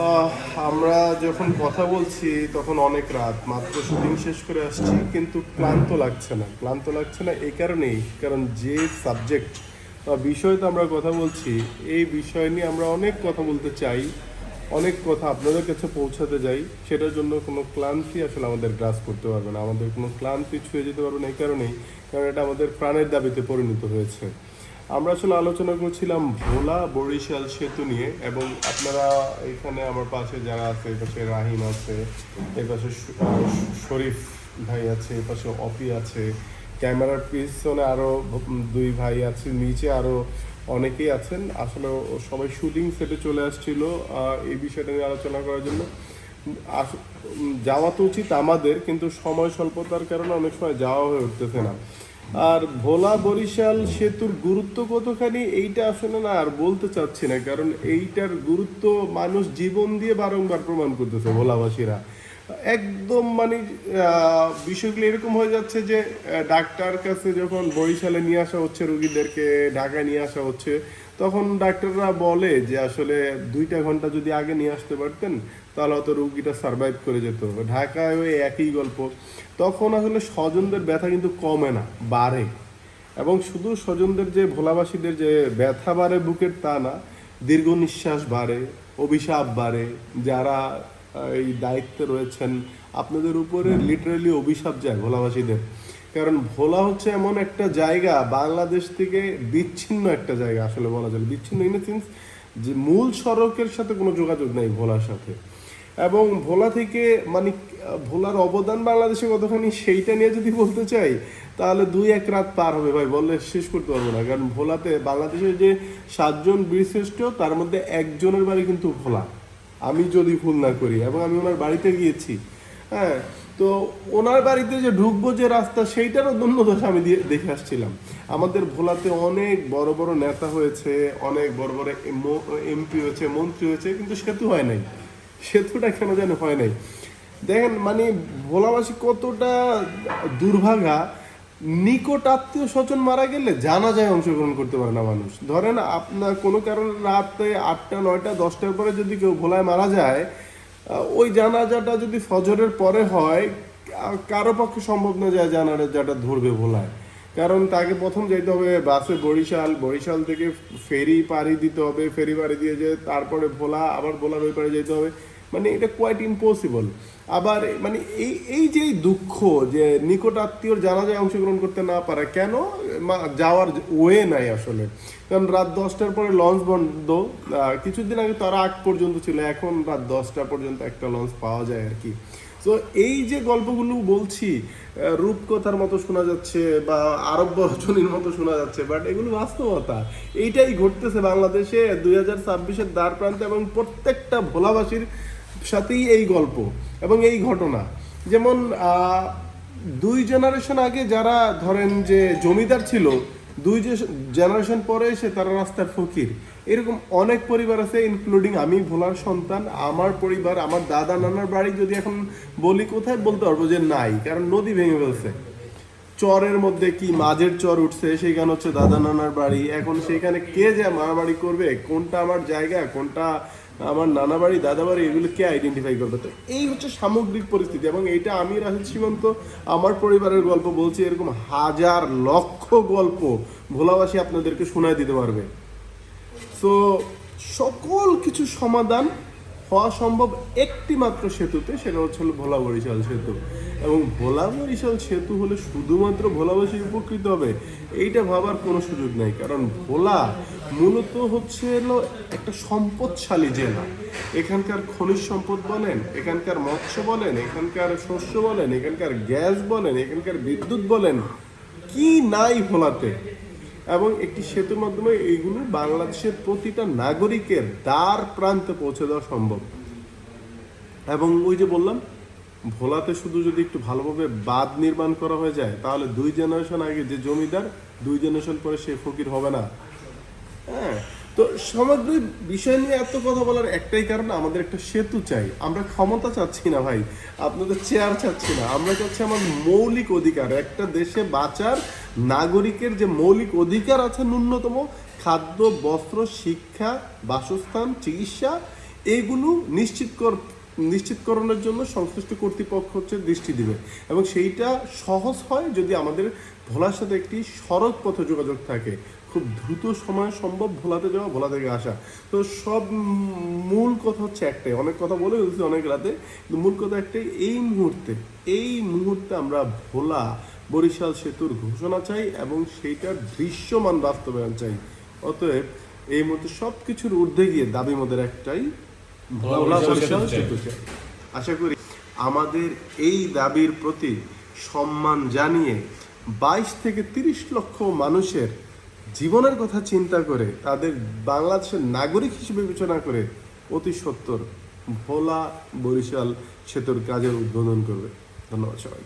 আহ, আমরা যখন কথা বলছি তখন অনেক রাত, মাত্র শুটিং শেষ করে আসছি, কিন্তু ক্লান্ত লাগছে না এই কারণেই, কারণ যে সাবজেক্ট বা বিষয়তে আমরা কথা বলছি, এই বিষয় নিয়ে আমরা অনেক কথা বলতে চাই, অনেক কথা আপনাদের কাছে পৌঁছাতে যাই। সেটার জন্য কোনো ক্লান্তি আসলে আমাদের গ্রাস করতে পারবে না, আমাদের কোনো ক্লান্তি ছুঁয়ে যেতে পারবে না এই কারণেই, কারণ এটা আমাদের প্রাণের দাবিতে পরিণত হয়েছে। আমরা আসলে আলোচনা করছিলাম ভোলা বরিশাল সেতু নিয়ে, এবং আপনারা এখানে আমার পাশে যারা আছে, এই পাশে রাহিম আছে, এই পাশে শরীফ ভাই আছে, এই পাশে অপি আছে, ক্যামেরার পিছনে আরো দুই ভাই আছে, নিচে আরো অনেকেই আছেন। আসলে সবাই শুটিং সেটে চলে আসছিল এই বিষয়টা নিয়ে আলোচনা করার জন্য। যাওয়া তো উচিত আমাদের, কিন্তু সময় স্বল্পতার কারণে অনেক সময় যাওয়া হয়ে উঠতেছে না। আর ভোলা বরিশাল সেতুর গুরুত্ব কতখানি এইটা আসলে না আর বলতে চাচ্ছি না, কারণ এইটার গুরুত্ব মানুষ জীবন দিয়ে বারংবার প্রমাণ করতেছে ভোলাবাসীরা। একদম মানে বিষয়গুলো এরকম হয়ে যাচ্ছে যে ডাক্তার কাছে যখন বরিশালে নিয়ে আসা হচ্ছে রুগীদেরকে, ঢাকায় নিয়ে আসা হচ্ছে, তখন ডাক্তাররা বলে যে আসলে 2টা ঘন্টা যদি আগে নিয়ে আসতে পারতেন তাহলে হয়তো রুগীটা সার্ভাইভ করে যেত। ঢাকায় ওই একই গল্প। তখন আসলে স্বজনদের ব্যথা কিন্তু কমে না, বাড়ে। এবং শুধু স্বজনদের যে ভোলাবাসীদের যে ব্যথা বাড়ে বুকের তা না, দীর্ঘ নিঃশ্বাস বাড়ে, অভিশাপ বাড়ে। যারা এই দায়িত্বে রয়েছেন আপনাদের উপরে লিটারালি অভিশাপ যায় ভোলাবাসীদের। কারণ ভোলা হচ্ছে এমন একটা জায়গা, বাংলাদেশ থেকে বিচ্ছিন্ন একটা জায়গা আসলে বলা যায়, বিচ্ছিন্ন ইন সেন্স যে মূল সড়কের সাথে কোনো যোগাযোগ নেই ভোলার সাথে। এবং ভোলা থেকে মানে ভোলার অবদান বাংলাদেশে কতখানি সেইটা নিয়ে যদি বলতে চাই, তাহলে 2-1 রাত পার হবে ভাই, বললে শেষ করতে পারবো না। কারণ ভোলাতে বাংলাদেশের যে 7জন বীরশ্রেষ্ঠ তার মধ্যে একজনের বাড়ি কিন্তু ভোলা, আমি যদি ভুল না করি, এবং আমি ওনার বাড়িতে গিয়েছি। হ্যাঁ, তো ওনার বাড়িতে যে ঢুকবো যে রাস্তা, সেইটারও দশ আমি দেখে আসছিলাম। আমাদের ভোলাতে অনেক বড় বড় নেতা হয়েছে, অনেক বড় বড় এমপি হয়েছে, মন্ত্রী হয়েছে, কিন্তু সেতু হয় নাই। সেতুটা কেন যেন হয় নাই। দেখেন মানে ভোলাবাসী কতটা দুর্ভাগা, নিকট আত্মীয় স্বজন মারা গেলে জানাজায় অংশগ্রহণ করতে পারে না মানুষ। ধরেন আপনার কোনো কারণে রাতে 8টা 9টা 10টার পরে যদি কেউ ভোলায় মারা যায়, ওই জানাজাটা যদি ফজরের পরে হয়, কারো পক্ষে সম্ভব না যায় জানাজাটা ধরবে ভোলায়। কারণ তাকে প্রথম যেতে হবে বাসে বরিশাল, বরিশাল থেকে ফেরি পাড়ি দিতে হবে, ফেরি পাড়ি দিয়ে যে তারপরে ভোলা, আবার ভোলার ওই পাড়ে যেতে হবে। মানে এটা কোয়াইট ইম্পসিবল। আবার মানে এই এই যে দুঃখ যে নিকট আত্মীয়র জানাজায় অংশগ্রহণ করতে না পারে, কেন? যাওয়ার ওয়ে নাই আসলে। কারণ রাত 10টার পরে লঞ্চ বন্ধ। কিছুদিন আগে তারা 8 পর্যন্ত ছিল, এখন রাত 10টা পর্যন্ত একটা লঞ্চ পাওয়া যায় আর কি। তো এই যে গল্পগুলো বলছি, রূপকথার মতো শোনা যাচ্ছে বা আরব রচনীর মতো শোনা যাচ্ছে, বাট এগুলো বাস্তবতা। এইটাই ঘটতেছে বাংলাদেশে 2026-এর দ্বার প্রান্তে, এবং প্রত্যেকটা ভোলাবাসীর সাথেই এই গল্প এবং এই ঘটনা। যেমন 2 জেনারেশন আগে যারা ধরেন যে জমিদার ছিল, 2 জেনারেশন পরে এসে তারা রাস্তার ফকির। এরকম অনেক পরিবার আছে, ইনক্লুডিং আমি ভোলার সন্তান। আমার পরিবার, আমার দাদা নানার বাড়ি যদি এখন বলি কোথায়, বলতে পারবো যে নাই, কারণ নদী ভেঙে ফেলছে। চরের মধ্যে কি মাঝের চর উঠছে, সেখানে হচ্ছে দাদা নানার বাড়ি। এখন সেখানে কে যে মারামারি করবে, কোনটা আমার জায়গা, কোনটা আমার নানা বাড়ি, দাদা বাড়ি, এগুলো কে আইডেন্টিফাই করবে? তো এই হচ্ছে সামগ্রিক পরিস্থিতি, এবং এইটা আমি রাহিদ সীমান্ত আমার পরিবারের গল্প বলছি, এরকম হাজার লক্ষ গল্প ভোলাবাসী আপনাদেরকে শোনায় দিতে পারবে। সো সকল কিছু সমাধান হওয়া সম্ভব একটি মাত্র সেতুতে, সেটা হচ্ছে হলো ভোলা বরিশাল সেতু। এবং ভোলা বরিশাল সেতু হলে শুধুমাত্র ভোলাবাসী উপকৃত হবে এইটা ভাবার কোনো সুযোগ নেই। কারণ ভোলা মূলত হচ্ছে হলো একটা সম্পদশালী জেলা। এখানকার খনিজ সম্পদ বলেন, এখানকার মৎস্য বলেন, এখানকার শস্য বলেন, এখানকার গ্যাস বলেন, এখানকার বিদ্যুৎ বলেন, কি নাই ভোলাতে। এবং একটি সেতুর মাধ্যমে এইগুলো বাংলাদেশের প্রতিটা নাগরিকের দ্বার প্রান্তে পৌঁছে দেওয়া সম্ভব। এবং ওই যে বললাম, ভোলাতে শুধু যদি একটু ভালোভাবে বাঁধ নির্মাণ করা হয়ে যায়, তাহলে 2 জেনারেশন আগে যে জমিদার, 2 জেনারেশন পরে সে ফকির হবে না। হ্যাঁ, তো সামগ্রিক বিষয় নিয়ে এত কথা বলার একটাই কারণ, আমাদের একটা সেতু চাই। আমরা ক্ষমতা চাচ্ছি না ভাই, আপনাদের চেয়ার চাচ্ছি না, আমরা চাচ্ছি আমার মৌলিক অধিকার। একটা দেশে বাঁচার নাগরিকের যে মৌলিক অধিকার আছে, ন্যূনতম খাদ্য, বস্ত্র, শিক্ষা, বাসস্থান, চিকিৎসা, এইগুলো নিশ্চিতকরণের জন্য সংশ্লিষ্ট কর্তৃপক্ষ হচ্ছে দৃষ্টি দিবে, এবং সেইটা সহজ হয় যদি আমাদের ভোলার সাথে একটি সড়ক পথে যোগাযোগ থাকে, খুব দ্রুত সময় সম্ভব ভোলাতে যাওয়া, ভোলা থেকে আসা। তো সব মূল কথা হচ্ছে একটাই, অনেক কথা বলে ফেলছি অনেক রাতে, কিন্তু মূল কথা একটাই, এই মুহূর্তে আমরা ভোলা বরিশাল সেতুর ঘোষণা চাই এবং সেইটার দৃশ্যমান বাস্তবায়ন চাই। অতএব এই মুহূর্তে সব কিছুর ঊর্ধ্বে গিয়ে দাবি মোদের একটাই, ভোলা বরিশাল সেতু চাই। আশা করি আমাদের এই দাবির প্রতি সম্মান জানিয়ে 22 থেকে 30 লক্ষ মানুষের জীবনের কথা চিন্তা করে, তাদের বাংলাদেশের নাগরিক হিসেবে বিবেচনা করে অতি সত্বর ভোলা বরিশাল সেতুর কাজের উদ্বোধন করবে। ধন্যবাদ সবাই।